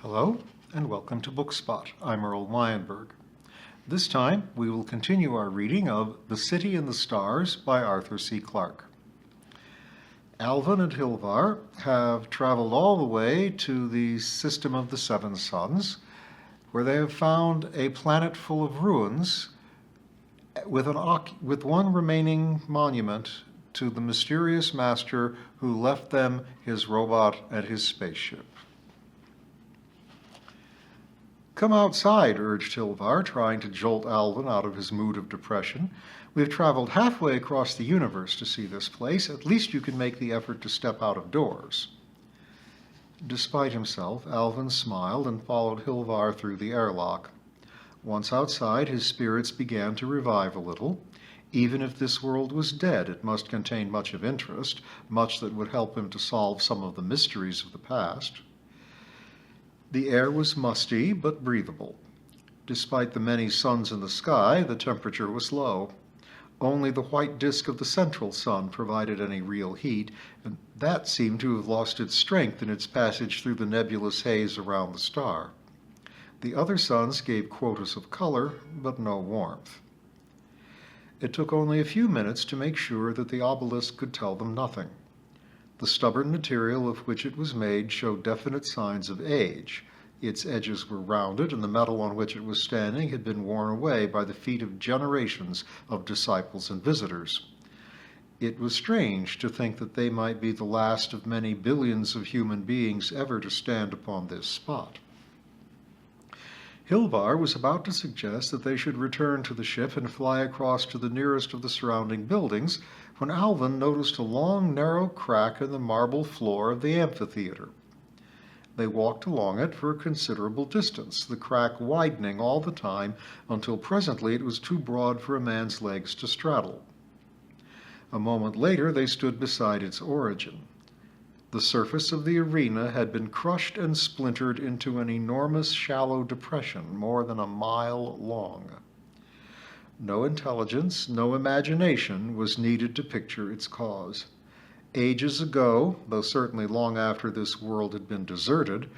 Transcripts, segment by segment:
Hello, and welcome to Bookspot. I'm Earl Weinberg. This time, we will continue our reading of The City in the Stars by Arthur C. Clarke. Alvin and Hilvar have traveled all the way to the system of the Seven Suns, where they have found a planet full of ruins with one remaining monument to the mysterious master who left them his robot and his spaceship. "Come outside," urged Hilvar, trying to jolt Alvin out of his mood of depression. "We've traveled halfway across the universe to see this place. At least you can make the effort to step out of doors." Despite himself, Alvin smiled and followed Hilvar through the airlock. Once outside, his spirits began to revive a little. Even if this world was dead, it must contain much of interest, much that would help him to solve some of the mysteries of the past. The air was musty but breathable. Despite the many suns in the sky, the temperature was low. Only the white disk of the central sun provided any real heat, and that seemed to have lost its strength in its passage through the nebulous haze around the star. The other suns gave quotas of color, but no warmth. It took only a few minutes to make sure that the obelisk could tell them nothing. The stubborn material of which it was made showed definite signs of age. Its edges were rounded, and the metal on which it was standing had been worn away by the feet of generations of disciples and visitors. It was strange to think that they might be the last of many billions of human beings ever to stand upon this spot. Hilvar was about to suggest that they should return to the ship and fly across to the nearest of the surrounding buildings when Alvin noticed a long, narrow crack in the marble floor of the amphitheater. They walked along it for a considerable distance, the crack widening all the time until presently it was too broad for a man's legs to straddle. A moment later they stood beside its origin. The surface of the arena had been crushed and splintered into an enormous shallow depression more than a mile long. No intelligence, no imagination was needed to picture its cause. Ages ago, though certainly long after this world had been deserted,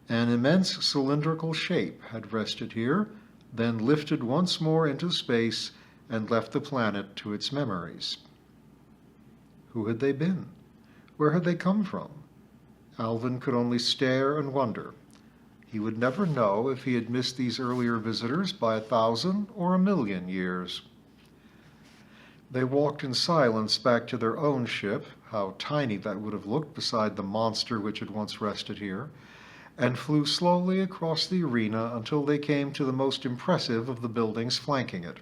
an immense cylindrical shape had rested here, then lifted once more into space and left the planet to its memories. Who had they been? Where had they come from? Alvin could only stare and wonder. He would never know if he had missed these earlier visitors by 1,000 or 1,000,000 years. They walked in silence back to their own ship, how tiny that would have looked beside the monster which had once rested here, and flew slowly across the arena until they came to the most impressive of the buildings flanking it.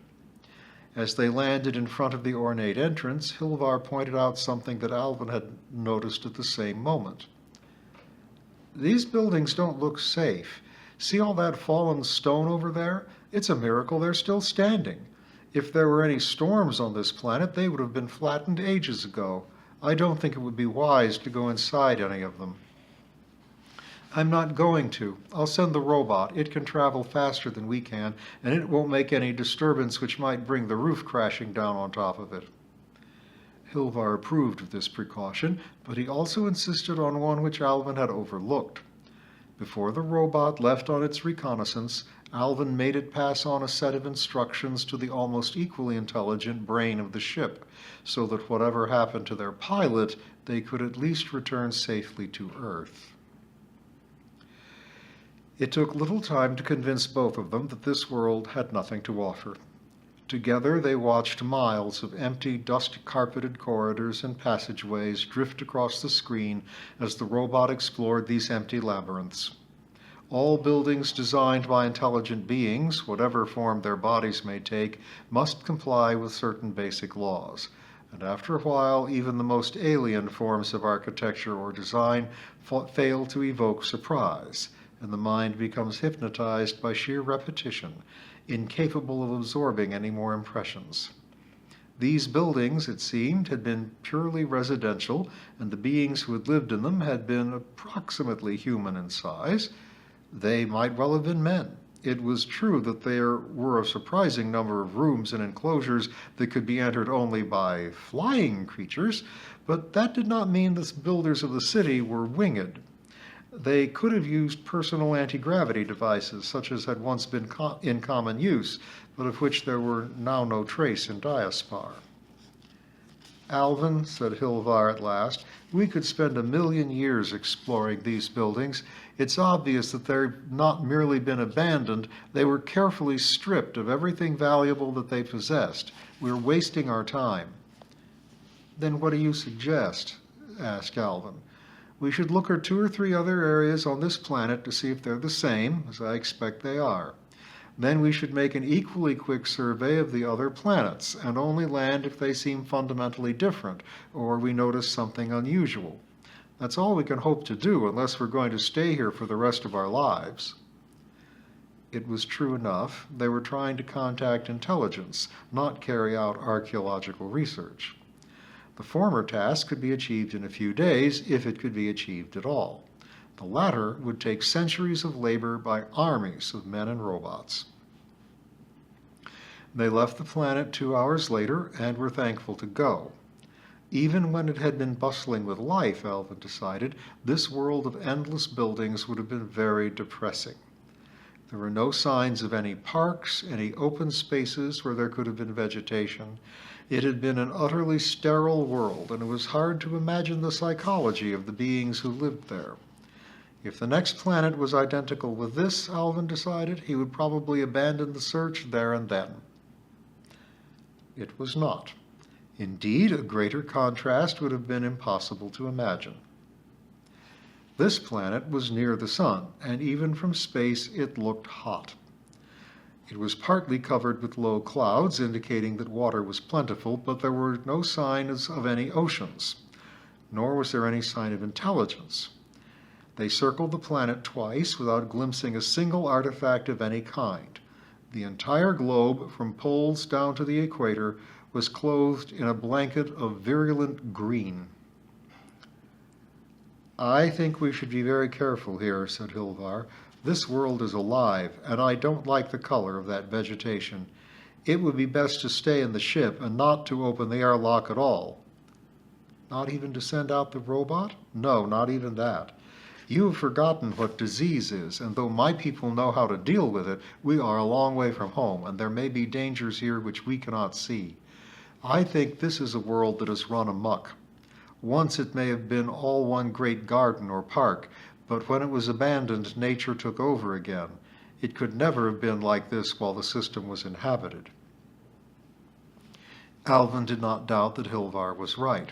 As they landed in front of the ornate entrance, Hilvar pointed out something that Alvin had noticed at the same moment. "These buildings don't look safe. See all that fallen stone over there? It's a miracle they're still standing. If there were any storms on this planet, they would have been flattened ages ago. I don't think it would be wise to go inside any of them." "I'm not going to. I'll send the robot. It can travel faster than we can, and it won't make any disturbance which might bring the roof crashing down on top of it." Hilvar approved of this precaution, but he also insisted on one which Alvin had overlooked. Before the robot left on its reconnaissance, Alvin made it pass on a set of instructions to the almost equally intelligent brain of the ship, so that whatever happened to their pilot, they could at least return safely to Earth. It took little time to convince both of them that this world had nothing to offer. Together they watched miles of empty, dust-carpeted corridors and passageways drift across the screen as the robot explored these empty labyrinths. All buildings designed by intelligent beings, whatever form their bodies may take, must comply with certain basic laws. And after a while, even the most alien forms of architecture or design fail to evoke surprise, and the mind becomes hypnotized by sheer repetition, incapable of absorbing any more impressions. These buildings, it seemed, had been purely residential, and the beings who had lived in them had been approximately human in size. They might well have been men. It was true that there were a surprising number of rooms and enclosures that could be entered only by flying creatures, but that did not mean the builders of the city were winged. They could have used personal anti-gravity devices, such as had once been in common use, but of which there were now no trace in Diaspar. Alvin, said Hilvar at last, we could spend 1,000,000 years exploring these buildings. It's obvious that they've not merely been abandoned, they were carefully stripped of everything valuable that they possessed. We're wasting our time. Then what do you suggest? Asked Alvin. We should look at 2 or 3 other areas on this planet to see if they're the same, as I expect they are. Then we should make an equally quick survey of the other planets, and only land if they seem fundamentally different, or we notice something unusual. That's all we can hope to do, unless we're going to stay here for the rest of our lives. It was true enough. They were trying to contact intelligence, not carry out archaeological research. The former task could be achieved in a few days, if it could be achieved at all. The latter would take centuries of labor by armies of men and robots. They left the planet 2 hours later and were thankful to go. Even when it had been bustling with life, Alvin decided, this world of endless buildings would have been very depressing. There were no signs of any parks, any open spaces where there could have been vegetation. It had been an utterly sterile world, and it was hard to imagine the psychology of the beings who lived there. If the next planet was identical with this, Alvin decided, he would probably abandon the search there and then. It was not. Indeed, a greater contrast would have been impossible to imagine. This planet was near the sun, and even from space it looked hot. It was partly covered with low clouds, indicating that water was plentiful, but there were no signs of any oceans, nor was there any sign of intelligence. They circled the planet twice without glimpsing a single artifact of any kind. The entire globe, from poles down to the equator, was clothed in a blanket of virulent green. I think we should be very careful here, said Hilvar. This world is alive, and I don't like the color of that vegetation. It would be best to stay in the ship and not to open the airlock at all. Not even to send out the robot? No, not even that. You have forgotten what disease is, and though my people know how to deal with it, we are a long way from home, and there may be dangers here which we cannot see. I think this is a world that has run amok. Once it may have been all one great garden or park, but when it was abandoned, nature took over again. It could never have been like this while the system was inhabited. Alvin did not doubt that Hilvar was right.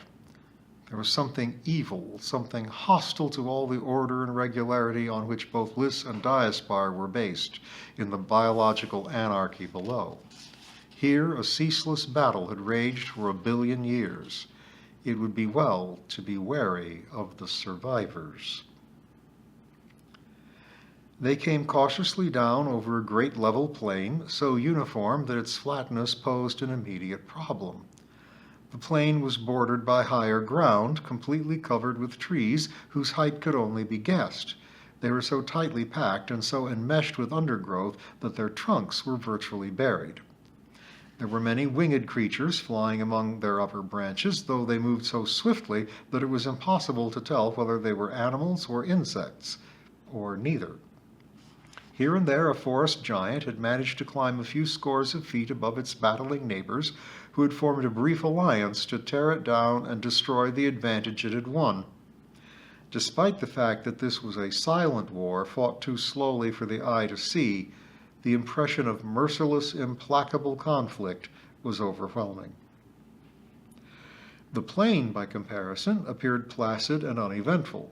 There was something evil, something hostile to all the order and regularity on which both Lys and Diaspar were based, in the biological anarchy below. Here a ceaseless battle had raged for 1 billion years. It would be well to be wary of the survivors. They came cautiously down over a great level plain, so uniform that its flatness posed an immediate problem. The plain was bordered by higher ground, completely covered with trees whose height could only be guessed. They were so tightly packed and so enmeshed with undergrowth that their trunks were virtually buried. There were many winged creatures flying among their upper branches, though they moved so swiftly that it was impossible to tell whether they were animals or insects, or neither. Here and there a forest giant had managed to climb a few scores of feet above its battling neighbors, who had formed a brief alliance to tear it down and destroy the advantage it had won. Despite the fact that this was a silent war fought too slowly for the eye to see, the impression of merciless, implacable conflict was overwhelming. The plain, by comparison, appeared placid and uneventful.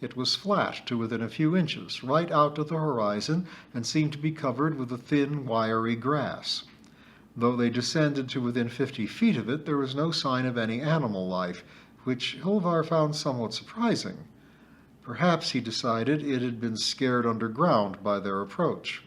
It was flat to within a few inches, right out to the horizon, and seemed to be covered with a thin, wiry grass. Though they descended to within 50 feet of it, there was no sign of any animal life, which Hilvar found somewhat surprising. Perhaps, he decided, it had been scared underground by their approach.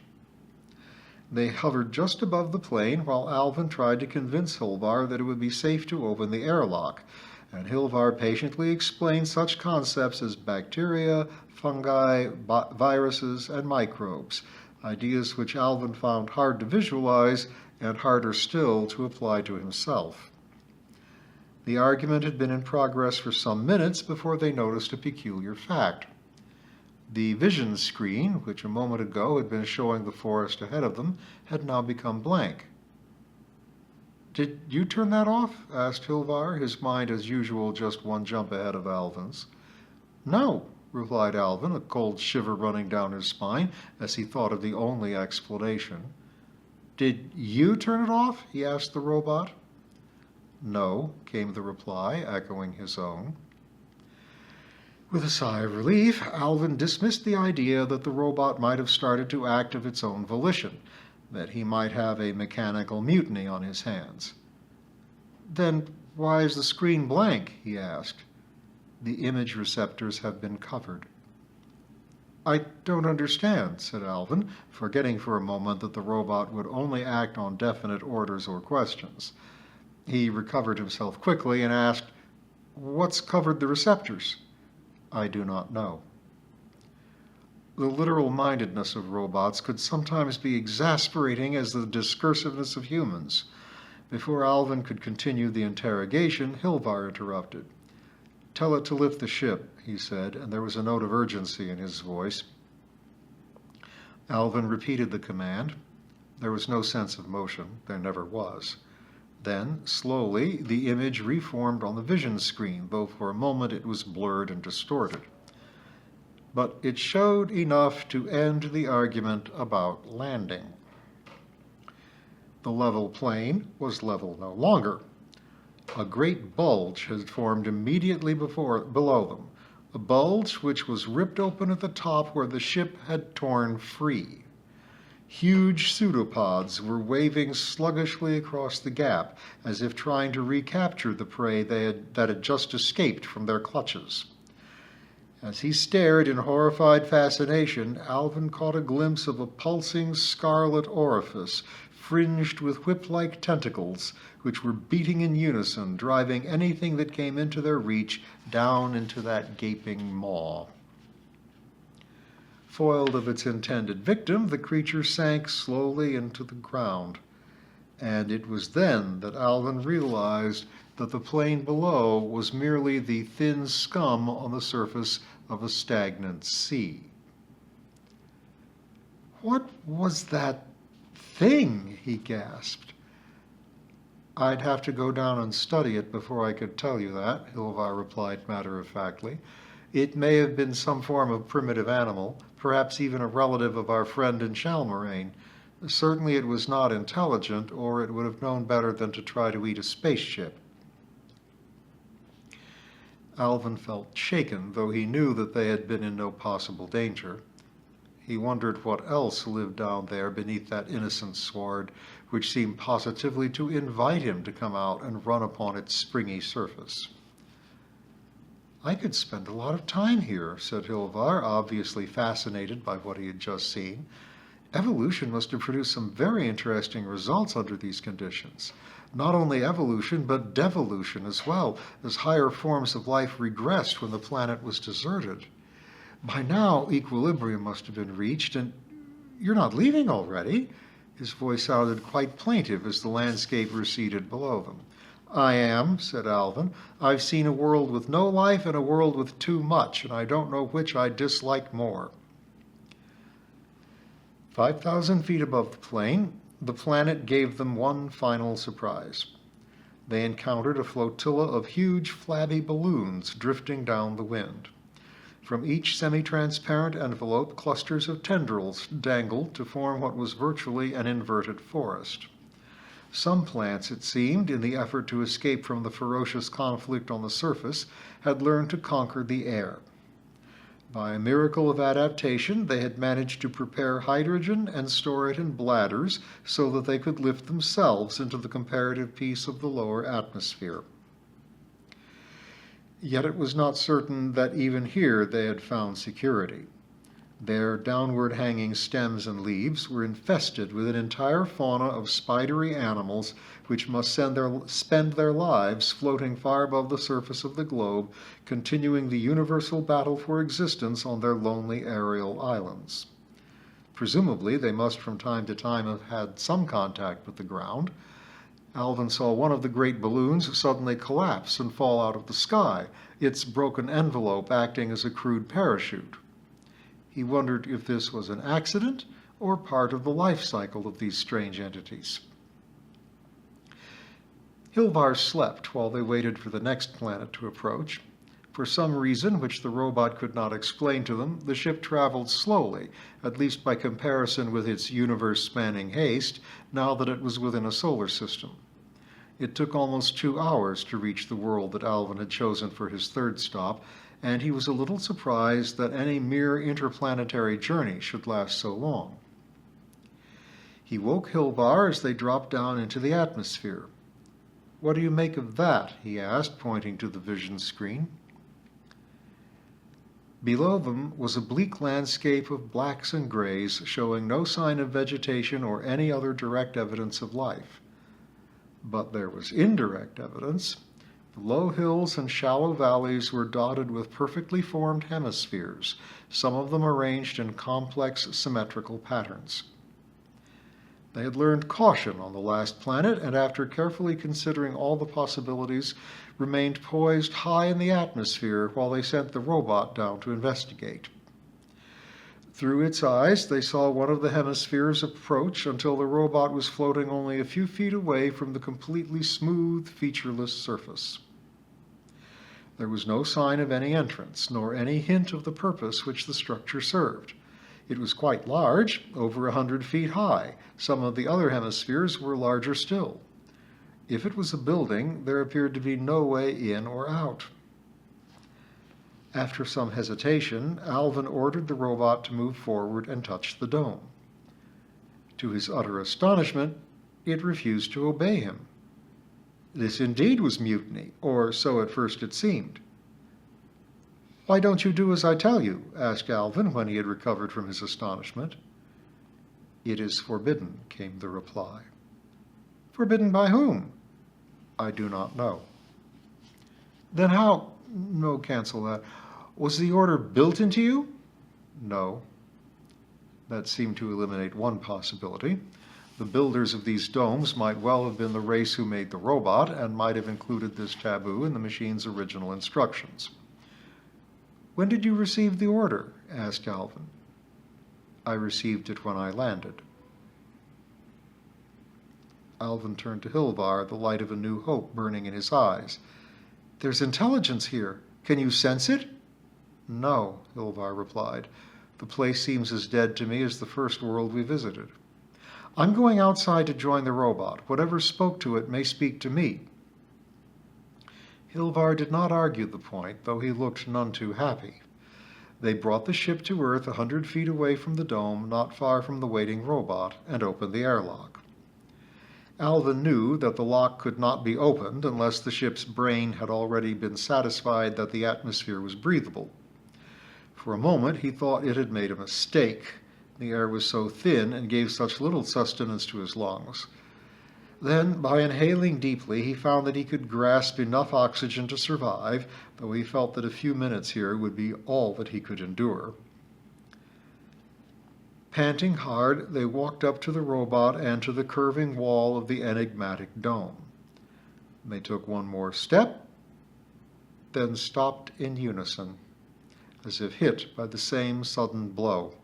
They hovered just above the plain while Alvin tried to convince Hilvar that it would be safe to open the airlock, and Hilvar patiently explained such concepts as bacteria, fungi, viruses, and microbes, ideas which Alvin found hard to visualize and harder still to apply to himself. The argument had been in progress for some minutes before they noticed a peculiar fact. The vision screen, which a moment ago had been showing the forest ahead of them, had now become blank. "Did you turn that off?" asked Hilvar, his mind as usual just one jump ahead of Alvin's. "No," replied Alvin, a cold shiver running down his spine as he thought of the only explanation. "Did you turn it off?" he asked the robot. "No," came the reply, echoing his own. With a sigh of relief, Alvin dismissed the idea that the robot might have started to act of its own volition, that he might have a mechanical mutiny on his hands. "Then why is the screen blank?" he asked. "The image receptors have been covered." "I don't understand," said Alvin, forgetting for a moment that the robot would only act on definite orders or questions. He recovered himself quickly and asked, "What's covered the receptors?" "I do not know." The literal mindedness of robots could sometimes be exasperating as the discursiveness of humans. Before Alvin could continue the interrogation, Hilvar interrupted. "Tell it to lift the ship," he said, and there was a note of urgency in his voice. Alvin repeated the command. There was no sense of motion. There never was. Then, slowly, the image reformed on the vision screen, though for a moment it was blurred and distorted. But it showed enough to end the argument about landing. The level plain was level no longer. A great bulge had formed immediately below them, a bulge which was ripped open at the top where the ship had torn free. Huge pseudopods were waving sluggishly across the gap, as if trying to recapture the prey that had just escaped from their clutches. As he stared in horrified fascination, Alvin caught a glimpse of a pulsing scarlet orifice, fringed with whip-like tentacles, which were beating in unison, driving anything that came into their reach down into that gaping maw. Foiled of its intended victim, the creature sank slowly into the ground. And it was then that Alvin realized that the plain below was merely the thin scum on the surface of a stagnant sea. "What was that thing?" he gasped. "I'd have to go down and study it before I could tell you that," Hilvar replied matter-of-factly. "It may have been some form of primitive animal, perhaps even a relative of our friend in Shalmoraine. Certainly it was not intelligent, or it would have known better than to try to eat a spaceship." Alvin felt shaken, though he knew that they had been in no possible danger. He wondered what else lived down there beneath that innocent sward, which seemed positively to invite him to come out and run upon its springy surface. "I could spend a lot of time here," said Hilvar, obviously fascinated by what he had just seen. "Evolution must have produced some very interesting results under these conditions. Not only evolution, but devolution as well, as higher forms of life regressed when the planet was deserted. By now, equilibrium must have been reached, and you're not leaving already?" His voice sounded quite plaintive as the landscape receded below them. "I am," said Alvin. "I've seen a world with no life and a world with too much, and I don't know which I dislike more." 5,000 feet above the plain, the planet gave them one final surprise. They encountered a flotilla of huge, flabby balloons drifting down the wind. From each semi-transparent envelope, clusters of tendrils dangled to form what was virtually an inverted forest. Some plants, it seemed, in the effort to escape from the ferocious conflict on the surface, had learned to conquer the air. By a miracle of adaptation, they had managed to prepare hydrogen and store it in bladders so that they could lift themselves into the comparative peace of the lower atmosphere. Yet it was not certain that even here they had found security. Their downward-hanging stems and leaves were infested with an entire fauna of spidery animals which must spend their lives floating far above the surface of the globe, continuing the universal battle for existence on their lonely aerial islands. Presumably, they must from time to time have had some contact with the ground. Alvin saw one of the great balloons suddenly collapse and fall out of the sky, its broken envelope acting as a crude parachute. He wondered if this was an accident or part of the life cycle of these strange entities. Hilvar slept while they waited for the next planet to approach. For some reason which the robot could not explain to them, the ship traveled slowly, at least by comparison with its universe-spanning haste, now that it was within a solar system. It took almost 2 hours to reach the world that Alvin had chosen for his third stop, and he was a little surprised that any mere interplanetary journey should last so long. He woke Hilvar as they dropped down into the atmosphere. "What do you make of that?" he asked, pointing to the vision screen. Below them was a bleak landscape of blacks and grays, showing no sign of vegetation or any other direct evidence of life. But there was indirect evidence. The low hills and shallow valleys were dotted with perfectly formed hemispheres, some of them arranged in complex symmetrical patterns. They had learned caution on the last planet, and after carefully considering all the possibilities, remained poised high in the atmosphere while they sent the robot down to investigate. Through its eyes, they saw one of the hemispheres approach until the robot was floating only a few feet away from the completely smooth, featureless surface. There was no sign of any entrance, nor any hint of the purpose which the structure served. It was quite large, over 100 feet high. Some of the other hemispheres were larger still. If it was a building, there appeared to be no way in or out. After some hesitation, Alvin ordered the robot to move forward and touch the dome. To his utter astonishment, it refused to obey him. This indeed was mutiny, or so at first it seemed. "Why don't you do as I tell you?" asked Alvin when he had recovered from his astonishment. "It is forbidden," came the reply. "Forbidden by whom?" "I do not know." "Then how—" "No, cancel that. Was the order built into you?" "No." That seemed to eliminate one possibility. The builders of these domes might well have been the race who made the robot, and might have included this taboo in the machine's original instructions. "When did you receive the order?" asked Alvin. "I received it when I landed." Alvin turned to Hilvar, the light of a new hope burning in his eyes. "There's intelligence here. Can you sense it?" "No," Hilvar replied. "The place seems as dead to me as the first world we visited. I'm going outside to join the robot. Whatever spoke to it may speak to me." Hilvar did not argue the point, though he looked none too happy. They brought the ship to Earth 100 feet away from the dome, not far from the waiting robot, and opened the airlock. Alvin knew that the lock could not be opened unless the ship's brain had already been satisfied that the atmosphere was breathable. For a moment he thought it had made a mistake. The air was so thin and gave such little sustenance to his lungs. Then, by inhaling deeply, he found that he could grasp enough oxygen to survive, though he felt that a few minutes here would be all that he could endure. Panting hard, they walked up to the robot and to the curving wall of the enigmatic dome. They took one more step, then stopped in unison, as if hit by the same sudden blow.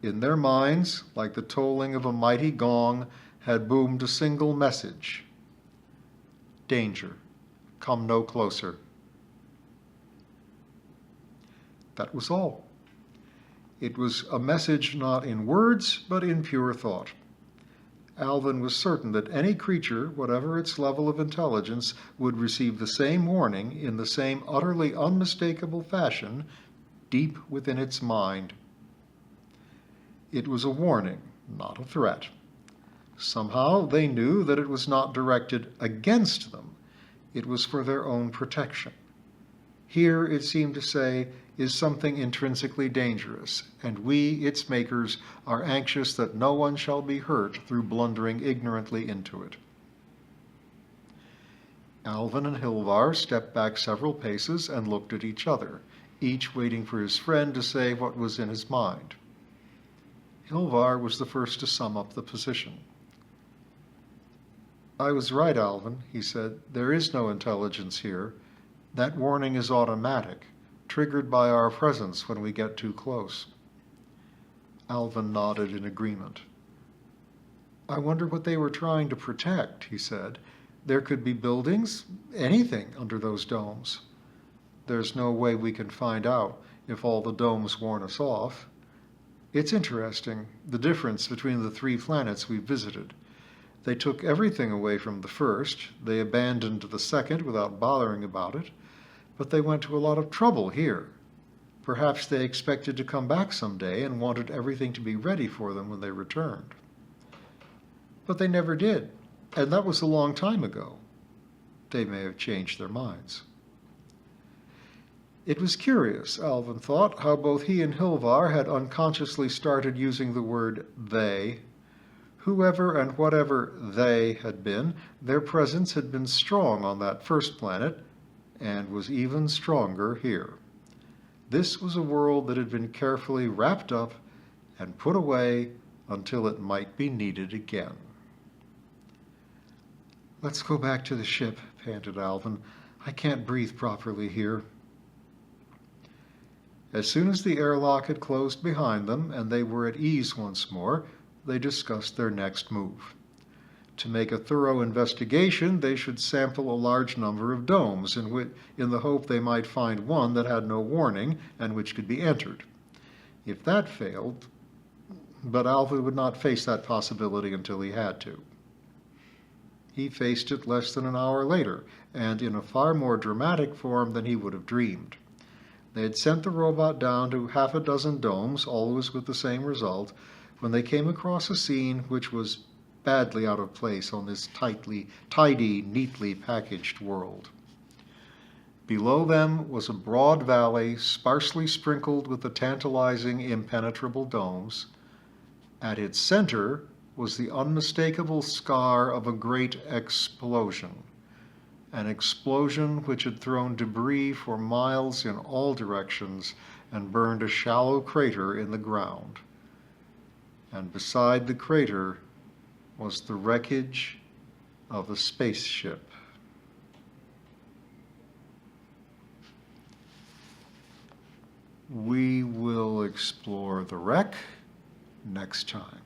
In their minds, like the tolling of a mighty gong, had boomed a single message: "Danger, come no closer." That was all. It was a message not in words, but in pure thought. Alvin was certain that any creature, whatever its level of intelligence, would receive the same warning in the same utterly unmistakable fashion deep within its mind. It was a warning, not a threat. Somehow they knew that it was not directed against them. It was for their own protection. Here, it seemed to say, is something intrinsically dangerous, and we, its makers, are anxious that no one shall be hurt through blundering ignorantly into it. Alvin and Hilvar stepped back several paces and looked at each other, each waiting for his friend to say what was in his mind. Hilvar was the first to sum up the position. "I was right, Alvin," he said. "There is no intelligence here. That warning is automatic. triggered by our presence when we get too close. Alvin nodded in agreement. I wonder what they were trying to protect, he said. There could be buildings, anything under those domes. There's no way we can find out if all the domes warn us off. It's interesting, the difference between the 3 planets we visited. They took everything away from the first, they abandoned the second without bothering about it, but they went to a lot of trouble here. Perhaps they expected to come back someday and wanted everything to be ready for them when they returned. But they never did, and that was a long time ago. They may have changed their minds. It was curious, Alvin thought, how both he and Hilvar had unconsciously started using the word they. Whoever and whatever they had been, their presence had been strong on that first planet, and was even stronger here. This was a world that had been carefully wrapped up and put away until it might be needed again. Let's go back to the ship, panted Alvin. I can't breathe properly here. As soon as the airlock had closed behind them and they were at ease once more, they discussed their next move. To make a thorough investigation, they should sample a large number of domes in the hope they might find one that had no warning and which could be entered. If that failed, but Alvin would not face that possibility until he had to. He faced it less than an hour later, and in a far more dramatic form than he would have dreamed. They had sent the robot down to 6 domes, always with the same result, when they came across a scene which was badly out of place on this tidy, neatly packaged world. Below them was a broad valley, sparsely sprinkled with the tantalizing, impenetrable domes. At its center was the unmistakable scar of a great explosion. An explosion which had thrown debris for miles in all directions and burned a shallow crater in the ground. And beside the crater was the wreckage of a spaceship. We will explore the wreck next time.